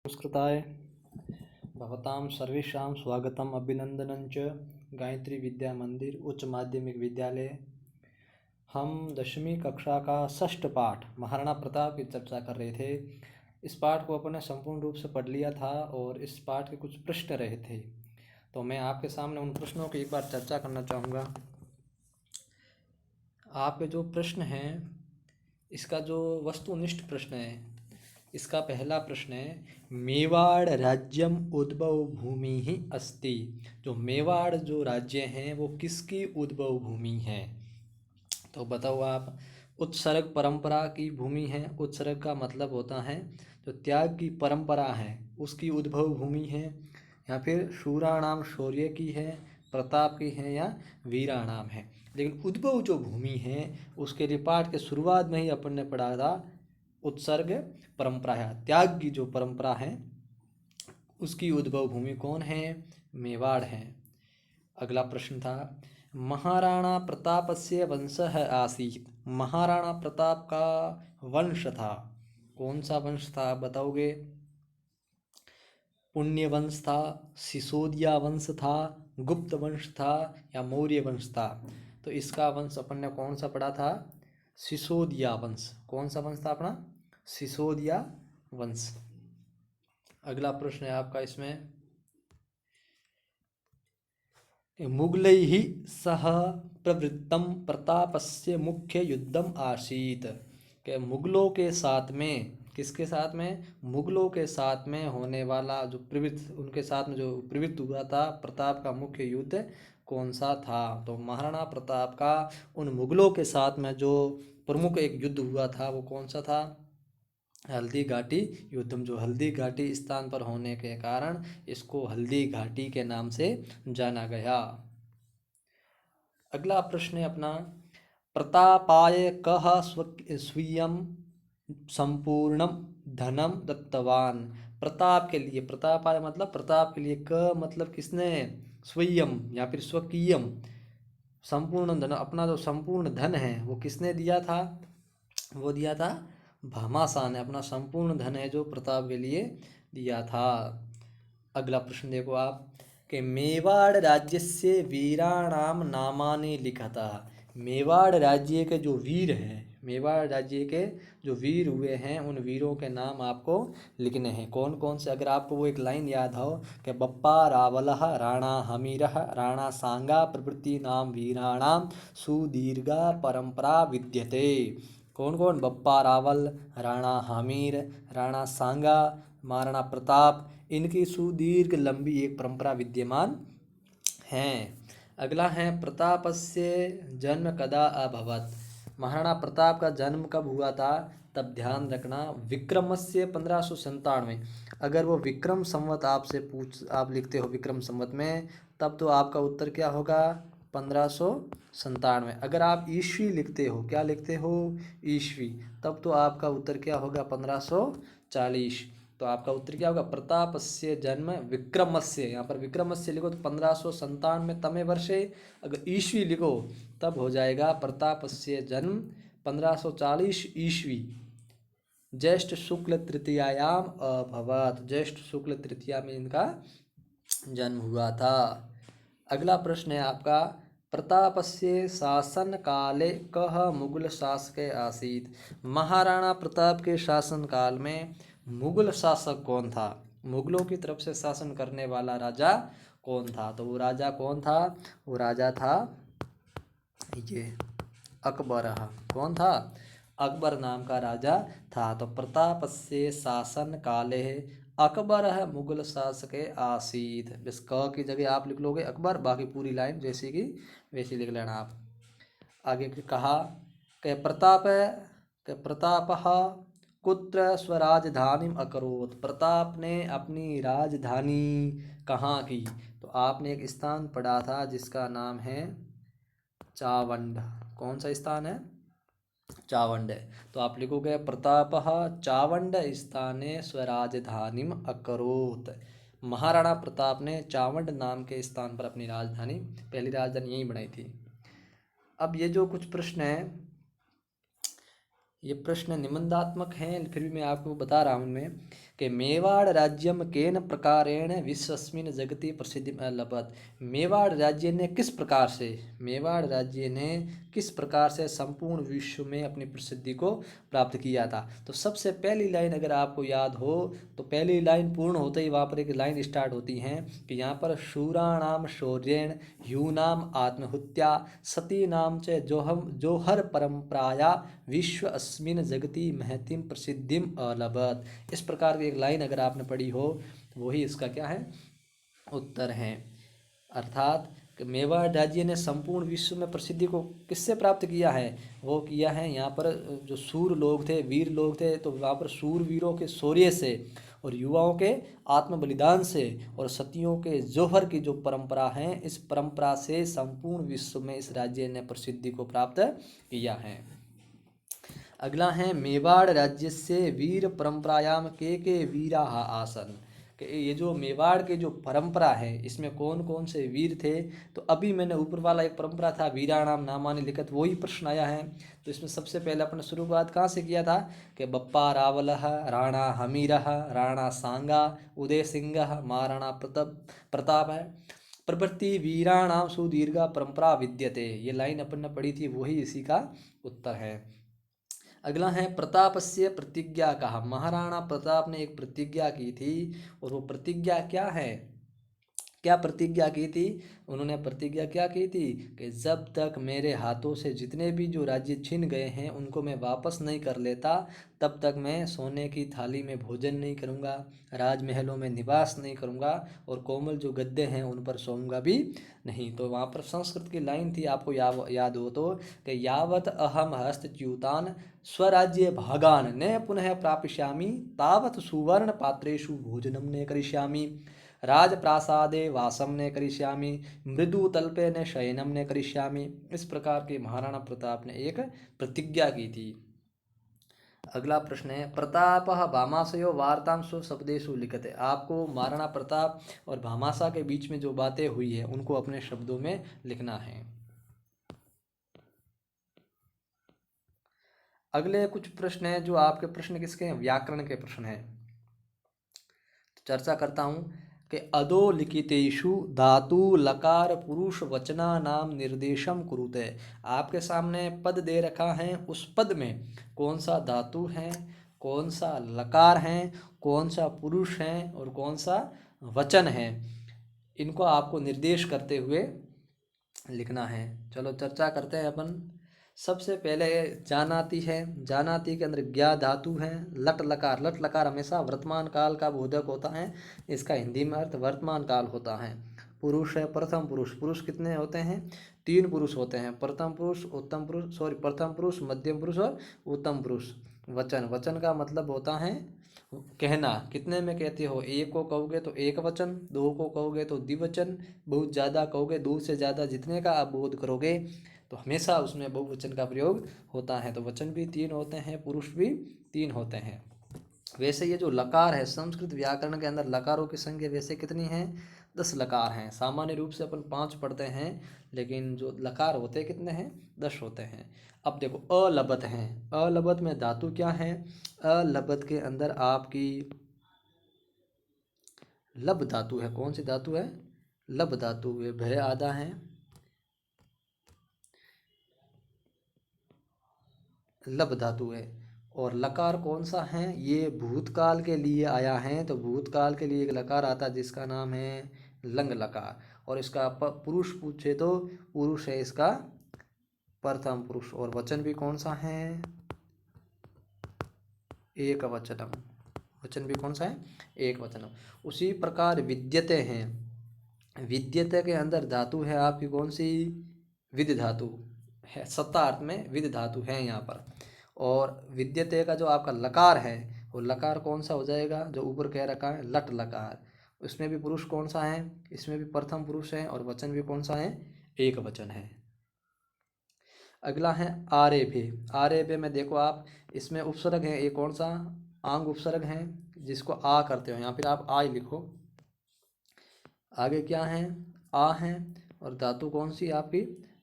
संस्कृताय भवतां सर्वेषां स्वागतम् अभिनंदनं च। गायत्री विद्या मंदिर उच्च माध्यमिक विद्यालय। हम 10वीं कक्षा का षष्ठ पाठ महाराणा प्रताप की चर्चा कर रहे थे। इस पाठ को अपन ने संपूर्ण रूप से पढ़ लिया था और इस पाठ के कुछ प्रश्न रहे थे, तो मैं आपके सामने उन प्रश्नों की एक बार चर्चा करना चाहूँगा। आपके जो प्रश्न हैं, इसका जो वस्तुनिष्ठ प्रश्न है, इसका पहला प्रश्न है, मेवाड़ राज्यम उद्भव भूमि ही अस्ति। जो मेवाड़ जो राज्य हैं वो किसकी उद्भव भूमि है? तो बताओ आप। उत्सर्ग परंपरा की भूमि है। उत्सर्ग का मतलब होता है जो त्याग की परंपरा है उसकी उद्भव भूमि है, या फिर शूराणाम शौर्य की है, प्रताप की है, या वीराणाम है। लेकिन उद्भव जो भूमि है उसके लिए पाठ के शुरुआत में ही अपन ने पढ़ा था उत्सर्ग परंपरा है, त्याग की जो परंपरा है उसकी उद्भव भूमि कौन है? मेवाड़ है। अगला प्रश्न था, महाराणा प्रतापस्य वंशः आसीत्। महाराणा प्रताप का वंश था, कौन सा वंश था बताओगे? पुण्य वंश था, सिसोदिया वंश था, गुप्त वंश था, या मौर्य वंश था? तो इसका वंश अपन ने कौन सा पढ़ा था? सिसोदिया वंश। कौन सा वंश था अपना? सिसोदिया वंश। अगला प्रश्न है आपका इसमें, मुगलैः सह प्रवृत्तं प्रतापस्य मुख्य युद्धम आसीत्। के मुगलों के साथ में, किसके साथ में? मुगलों के साथ में होने वाला जो प्रवृत्त, उनके साथ में जो प्रवृत्त हुआ था प्रताप का मुख्य युद्ध कौन सा था? तो महाराणा प्रताप का उन मुगलों के साथ में जो प्रमुख एक युद्ध हुआ था वो कौन सा था? हल्दी घाटी युद्धम। जो हल्दी घाटी स्थान पर होने के कारण इसको हल्दी घाटी के नाम से जाना गया। अगला प्रश्न है अपना, प्रतापाय कः स्वीयं संपूर्णम धनम दत्तवान। प्रताप के लिए, प्रतापाय मतलब प्रताप के लिए, क मतलब किसने? स्वयं या फिर स्वकीयम, संपूर्ण धन, अपना जो संपूर्ण धन है वो किसने दिया था? वो दिया था भामाशाह ने। अपना संपूर्ण धन है जो प्रताप के लिए दिया था। अगला प्रश्न देखो आप, कि मेवाड़ राज्य से वीराणाम नामानि लिखता। मेवाड़ राज्य के जो वीर हैं, मेवाड़ राज्य के जो वीर हुए हैं उन वीरों के नाम आपको लिखने हैं। कौन कौन से? अगर आपको वो एक लाइन याद हो कि बप्पा रावलः राणा हमीरः राणा सांगा प्रभृति नाम वीराणाम सुदीर्घा परंपरा विद्यते। कौन कौन? बप्पा रावल, राणा हमीर, राणा सांगा, महाराणा प्रताप, इनकी सुदीर्घ लंबी एक परंपरा विद्यमान है। अगला है, प्रतापस्य जन्म कदा अभवत्। महाराणा प्रताप का जन्म कब हुआ था? तब ध्यान रखना, विक्रमस्य 1597। अगर वो विक्रम संवत आपसे आप लिखते हो विक्रम संवत में, तब तो आपका उत्तर क्या होगा? 1597। अगर आप ईस्वी लिखते हो, क्या लिखते हो? ईस्वी, तब तो आपका उत्तर क्या होगा? 1540। तो आपका उत्तर क्या होगा? प्रतापस्य जन्म विक्रमस्य, यहाँ पर विक्रमस्य लिखो तो 1597 तमे वर्षे, अगर ईस्वी लिखो तब हो जाएगा प्रतापस्य जन्म 1540 ईस्वी ज्येष्ठ शुक्ल तृतीयायाम अभवत्। ज्येष्ठ शुक्ल तृतीया में इनका जन्म हुआ था। अगला प्रश्न है आपका, प्रतापस्य शासन काले कः मुगल शासक आसीत्। महाराणा प्रताप के शासन काल में मुगल शासक कौन था? मुगलों की तरफ से शासन करने वाला राजा कौन था? तो वो राजा कौन था? वो राजा था ये अकबर। कौन था? अकबर नाम का राजा था। तो प्रतापस्य शासन काले अकबर मुगल शासक आसीत। बस क की जगह आप लिख लोगे अकबर, बाकी पूरी लाइन जैसी की वैसी लिख लेना आप। आगे कहा कि प्रतापः कुत्र स्वराजधानीम अकरोत्। प्रताप ने अपनी राजधानी कहाँ की? तो आपने एक स्थान पढ़ा था जिसका नाम है चावंड। कौन सा स्थान है? चावंड। तो आप लिखोगे प्रतापः चावंड स्थाने स्वराजधानीम अकरोत्। महाराणा प्रताप ने चावंड नाम के स्थान पर अपनी राजधानी, पहली राजधानी यहीं बनाई थी। अब ये जो कुछ प्रश्न हैं, ये प्रश्न निबंधात्मक हैं, फिर भी मैं आपको बता रहा हूँ उनमें कि मेवाड़ राज्यम केन प्रकारेण विश्वस्मिन् जगति प्रसिद्धिम अलभत। मेवाड़ राज्य ने किस प्रकार से, मेवाड़ राज्य ने किस प्रकार से संपूर्ण विश्व में अपनी प्रसिद्धि को प्राप्त किया था। तो सबसे पहली लाइन अगर आपको याद हो तो पहली लाइन पूर्ण होते ही वहाँ पर एक लाइन स्टार्ट होती है कि यहाँ पर शूराणाम शौर्येण यूनाम आत्महत्या सती नाम च जोहर परंपराया विश्व अस्मिन जगति महतिम प्रसिद्धिम अलभत। इस प्रकार की एक लाइन अगर आपने पढ़ी हो वही इसका क्या है, उत्तर है। अर्थात मेवाड़ राज्य ने संपूर्ण विश्व में प्रसिद्धि को किससे प्राप्त किया है, वो किया है यहाँ पर जो सूर लोग थे, वीर लोग थे, तो वहाँ पर सूरवीरों के शौर्य से और युवाओं के आत्म बलिदान से और सतियों के जौहर की जो परंपरा है, इस परंपरा से संपूर्ण विश्व में इस राज्य ने प्रसिद्धि को प्राप्त किया है। अगला है मेवाड़ राज्य से वीर परंपरायाम के वीरा आसन। कि ये जो मेवाड़ के जो परंपरा है इसमें कौन कौन से वीर थे। तो अभी मैंने ऊपर वाला एक परंपरा था वीराणाम नामानि लिखत, वही प्रश्न आया है। तो इसमें सबसे पहले अपने शुरुआत कहाँ से किया था कि बप्पा रावल, राणा हमीर, राणा सांगा, उदय सिंह, महाराणा प्रताप है। प्रवृत्ति वीराणाम सुदीर्घा परंपरा विद्यते, ये लाइन अपन ने पढ़ी थी, वही इसी का उत्तर है। अगला है प्रतापस्य प्रतिज्ञा कहा। महाराणा प्रताप ने एक प्रतिज्ञा की थी और वो प्रतिज्ञा क्या है, क्या प्रतिज्ञा की थी, उन्होंने प्रतिज्ञा क्या की थी कि जब तक मेरे हाथों से जितने भी जो राज्य छिन गए हैं उनको मैं वापस नहीं कर लेता तब तक मैं सोने की थाली में भोजन नहीं करूँगा, राजमहलों में निवास नहीं करूँगा और कोमल जो गद्दे हैं उन पर सोऊंगा भी नहीं। तो वहाँ पर संस्कृत की लाइन थी, आपको याद हो तो कि यावत अहम हस्तच्युतान स्वराज्य भागान न पुनः प्रापिष्यामि तावत सुवर्ण पात्रेषु भोजनम न करिष्यामि, राजप्रासादे वासम ने करिष्यामि, मृदु तल्पे ने शयनम ने करिष्यामि। इस प्रकार के महाराणा प्रताप ने एक प्रतिज्ञा की थी। अगला प्रश्न है प्रताप भामाशयो वार्तां स्वशब्देषु लिखते। आपको महाराणा प्रताप और भामाशा के बीच में जो बातें हुई है उनको अपने शब्दों में लिखना है। अगले कुछ प्रश्न हैं जो आपके प्रश्न किसके हैं, व्याकरण के प्रश्न हैं। तो चर्चा करता हूँ कि अधोलिखितेषु धातु लकार पुरुष वचना नाम निर्देशम कुरुते। आपके सामने पद दे रखा है, उस पद में कौन सा धातु है, कौन सा लकार है, कौन सा पुरुष है और कौन सा वचन है, इनको आपको निर्देश करते हुए लिखना है। चलो चर्चा करते हैं अपन। सबसे पहले जानाति है, जानाति के अंदर ज्ञा धातु है, लट लकार, लट लकार हमेशा वर्तमान काल का बोधक होता है, इसका हिंदी में अर्थ वर्तमान काल होता है। पुरुष है, प्रथम पुरुष, पुरुष कितने होते हैं, 3 पुरुष होते हैं, प्रथम पुरुष, उत्तम पुरुष, प्रथम पुरुष, मध्यम पुरुष और उत्तम पुरुष। वचन, वचन का मतलब होता है कहना, कितने में कहते हो, एक को कहोगे तो एक वचन, 2 को कहोगे तो द्विवचन, बहुत ज़्यादा कहोगे, 2 से ज़्यादा जितने का आप बोध करोगे तो हमेशा उसमें बहुवचन का प्रयोग होता है। तो वचन भी 3 होते हैं, पुरुष भी 3 होते हैं। वैसे ये जो लकार है, संस्कृत व्याकरण के अंदर लकारों की संख्या वैसे कितनी है, 10 लकार हैं। सामान्य रूप से अपन 5 पढ़ते हैं, लेकिन जो लकार होते कितने हैं, 10 होते हैं। अब देखो अलबत हैं, अलबत में धातु क्या है, अलबत के अंदर आपकी लब धातु है। कौन सी धातु है, लब धातु है। भय आधा है, लब धातु है। और लकार कौन सा है, ये भूतकाल के लिए आया है, तो भूतकाल के लिए एक लकार आता है जिसका नाम है लंग लकार। और इसका पुरुष पूछे तो पुरुष है इसका प्रथम पुरुष। और वचन भी कौन सा है, एक वचनम, वचन भी कौन सा है, एक वचनम। उसी प्रकार विद्यते हैं, विद्यते के अंदर धातु है आपकी कौन सी, विद धातु है, सत्ता अर्थ में विद धातु है यहाँ पर। और विद्यते का जो आपका लकार है वो लकार कौन सा हो जाएगा, जो ऊपर कह रखा है लट लकार। उसमें भी पुरुष कौन सा है, इसमें भी प्रथम पुरुष है और वचन भी कौन सा है, एक वचन है। अगला है आरेभे। आरेभे में देखो आप, इसमें उपसर्ग है, एक कौन सा आंग उपसर्ग है जिसको आ करते हो, यहाँ फिर आप आ लिखो। आगे क्या है, आ है और धातु कौन सी आपकी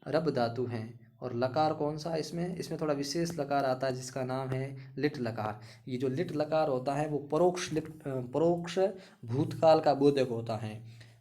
रब धातु है। और लकार कौन सा है इसमें? इसमें थोड़ा विशेष लकार आता है जिसका नाम है लिट लकार। ये जो लिट लकार होता है वो परोक्ष भूतकाल का बोधक होता है।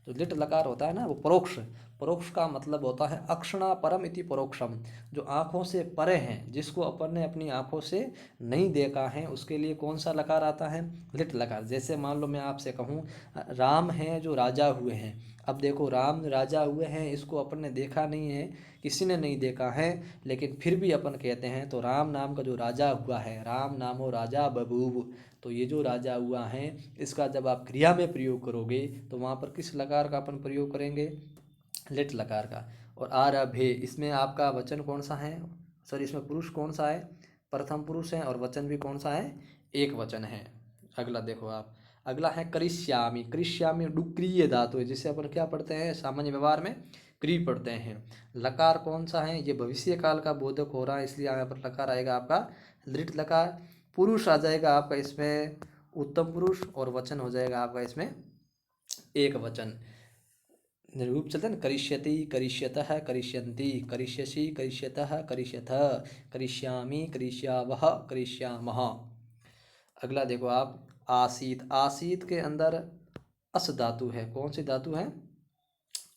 जो लिट लकार होता है ना वो परोक्ष, परोक्ष का मतलब होता है अक्षणा परम इति परोक्षम, जो आँखों से परे हैं, जिसको अपन ने अपनी आँखों से नहीं देखा है, उसके लिए कौन सा लकार आता है? लिट लकार। जैसे मान लो मैं आपसे कहूँ राम हैं जो राजा हुए हैं, अब देखो राम राजा हुए हैं, इसको अपन ने देखा नहीं है, किसी ने नहीं देखा है, लेकिन फिर भी अपन कहते हैं तो राम नाम का जो राजा हुआ है, राम नामो राजा बबूव, तो ये जो राजा हुआ है इसका जब आप क्रिया में प्रयोग करोगे तो वहाँ पर किस लकार का अपन प्रयोग करेंगे? लिट लकार का। और आरभे, इसमें आपका वचन कौन सा है? सॉरी, इसमें पुरुष कौन सा है? प्रथम पुरुष है, और वचन भी कौन सा है? एक वचन है। अगला देखो आप, अगला है करिष्यामि। करिष्यामि डुक्रिय धातु है, जिसे अपन क्या पढ़ते हैं सामान्य व्यवहार में? क्री पढ़ते हैं। लकार कौन सा है? ये भविष्य काल का बोधक हो रहा है, इसलिए यहाँ पर लकार आएगा आपका लिट लकार। पुरुष आ जाएगा आपका इसमें उत्तम पुरुष, और वचन हो जाएगा आपका इसमें एक वचन। रूप चलते हैं ना, करिष्यति, करिष्यतः, करिष्यन्ति, करिष्यसि, करिष्यतः, करिष्यथ, करिष्यामि, करिष्यावः, करिष्यामः। अगला देखो आप, आसीत। आसीत के अंदर अस धातु है। कौन सी धातु है?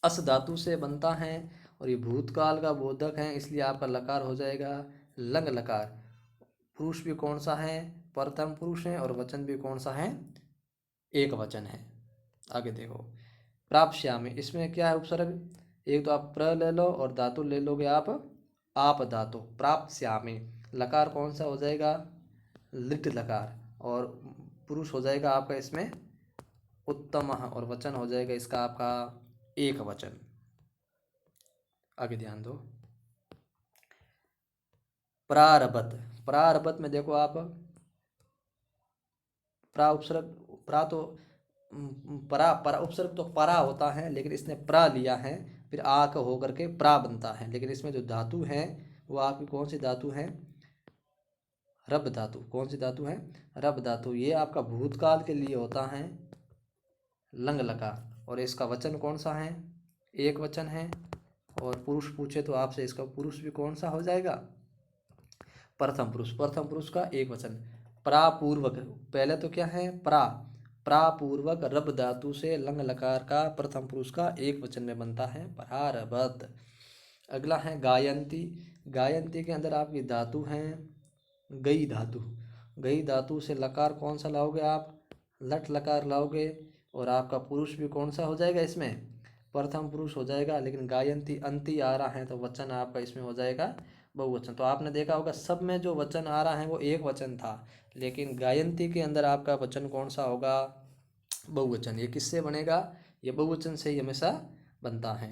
अस धातु से बनता है, और ये भूतकाल का बोधक है, इसलिए आपका लकार हो जाएगा लंग लकार। पुरुष भी कौन सा है? प्रथम पुरुष है, और वचन भी कौन सा है? एक वचन है। आगे देखो, प्राप्स्यामि, इसमें क्या है उपसर्ग? एक तो आप प्र ले लो और धातु ले लोगे आप धातु। प्राप्स्यामि, लकार कौन सा हो जाएगा? लिट लकार, और पुरुष हो जाएगा आपका इसमें उत्तम, और वचन हो जाएगा इसका आपका एक वचन। आगे ध्यान दो, प्रारभत। प्रारभत में देखो आप, प्रा उपसर्ग, प्रा तो परा उपसर्ग तो परा होता है, लेकिन इसने प्रा लिया है, फिर आ का होकर के प्रा बनता है, लेकिन इसमें जो धातु है वो आपकी कौन सी धातु है? रब धातु। कौन सी धातु है? रब धातु। ये आपका भूतकाल के लिए होता है लंग लकार, और इसका वचन कौन सा है? एक वचन है। और पुरुष पूछे तो आपसे, इसका पुरुष भी कौन सा हो जाएगा? प्रथम पुरुष। प्रथम पुरुष का एक वचन। प्रापूर्वक, पहले तो क्या है? प्रापूर्वक रब धातु से लंग लकार का प्रथम पुरुष का एक वचन में बनता है प्रारभत। अगला है गायंती। गायंती के अंदर आपकी धातु है गई धातु। गई धातु से लकार कौन सा लाओगे आप? लट लकार लाओगे, और आपका पुरुष भी कौन सा हो जाएगा इसमें? प्रथम पुरुष हो जाएगा, लेकिन गायंती अंति आ रहा है तो वचन आपका इसमें हो जाएगा बहुवचन। तो आपने देखा होगा सब में जो वचन आ रहा है वो एक वचन था, लेकिन गायंती के अंदर आपका वचन कौन सा होगा? बहुवचन। ये किससे बनेगा? ये बहुवचन से ही हमेशा बनता है।